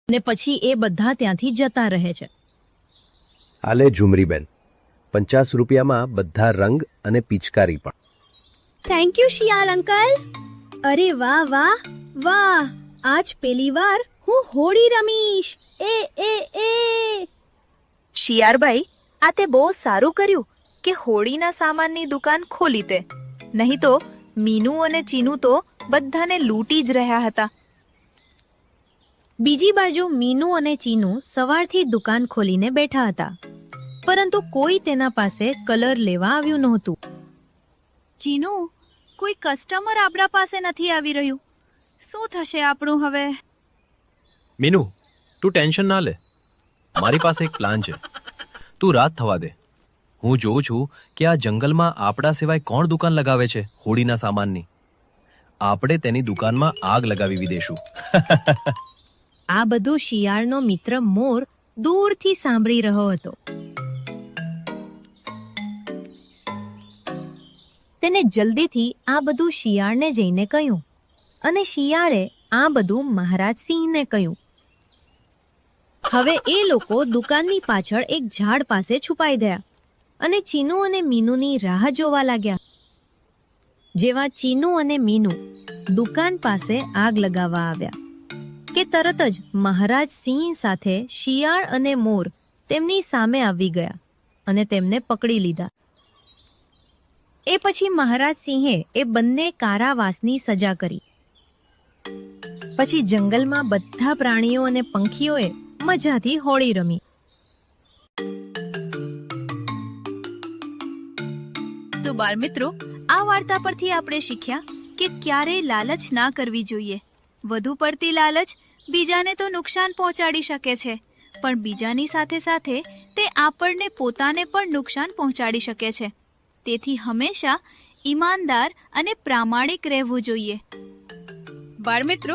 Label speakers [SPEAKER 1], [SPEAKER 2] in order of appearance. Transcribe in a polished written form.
[SPEAKER 1] ને પછી એ બધા ત્યાંથી જતા રહે છે.
[SPEAKER 2] આલે ઝુમરીબેન, 50 રૂપિયામાં બધા રંગ અને પિચકારી પણ.
[SPEAKER 3] Thank you Shiyal uncle. અરે વાહ વાહ વાહ, આજ પહેલી વાર હું હોળી રમીશ. એ એ એ
[SPEAKER 4] શિયાળભાઈ, આ તે બહુ સારું કર્યું કે હોળીના સામાનની દુકાન ખોલી તે, નહીં તો મીનુ અને ચીનુ તો બધાને લૂંટી જ રહ્યા હતા.
[SPEAKER 1] બીજી બાજુ મીનુ અને ચીનુ સવારથી દુકાન ખોલીને બેઠા હતા, પરંતુ કોઈ તેના પાસે કલર લેવા આવ્યું નહોતું.
[SPEAKER 3] ચીનુ, કોઈ કસ્ટમર આપણા પાસે નથી આવી રહ્યું. શું થશે આપણું હવે?
[SPEAKER 5] મીનુ, તું ટેન્શન ના લે. મારી પાસે એક પ્લાન છે. તું રાત થવા દે. હું જોઉં છું કે આ જંગલમાં આપણા સિવાય કોણ દુકાન લગાવે છે હોળીના સામાનની. આપણે તેની દુકાનમાં આગ લગાવી દઈશું.
[SPEAKER 1] આ બધું શિયાળનો મિત્ર મોર દૂરથી સાંભળી રહ્યો હતો. તેને જલ્દીથી આ બધું શિયાળને જઈને કહ્યું, અને શિયાળે આ બધું મહારાજ સિંહને કહ્યું. હવે એ લોકો દુકાનની પાછળ એક ઝાડ પાસે છુપાઈ ગયા અને ચીનુ અને મીનુની રાહ જોવા લાગ્યા. જેવા ચીનુ અને મીનુ દુકાન પાસે આગ લગાવવા આવ્યા કે તરત જ મહારાજ સિંહ સાથે શિયાળ અને મોર તેમની સામે આવી ગયા અને તેમને પકડી લીધા. એ પછી મહારાજ સિંહે એ બંને કારાવાસની સજા કરી. પછી જંગલમાં બધા પ્રાણીઓ અને પંખીઓએ મજાથી હોળી રમી.
[SPEAKER 3] તો બાળમિત્રો, આ વાર્તા પરથી આપણે શીખ્યા કે ક્યારેય લાલચ ના કરવી જોઈએ. વધુ પડતી લાલચ બીજાને તો નુકસાન પહોંચાડી શકે છે, પણ બીજાની સાથે સાથે તે આપણને પોતાને પણ નુકસાન પહોંચાડી શકે છે. તેથી હંમેશા ઈમાનદાર અને પ્રામાણિક રહેવું જોઈએ. બાળમિત્રો,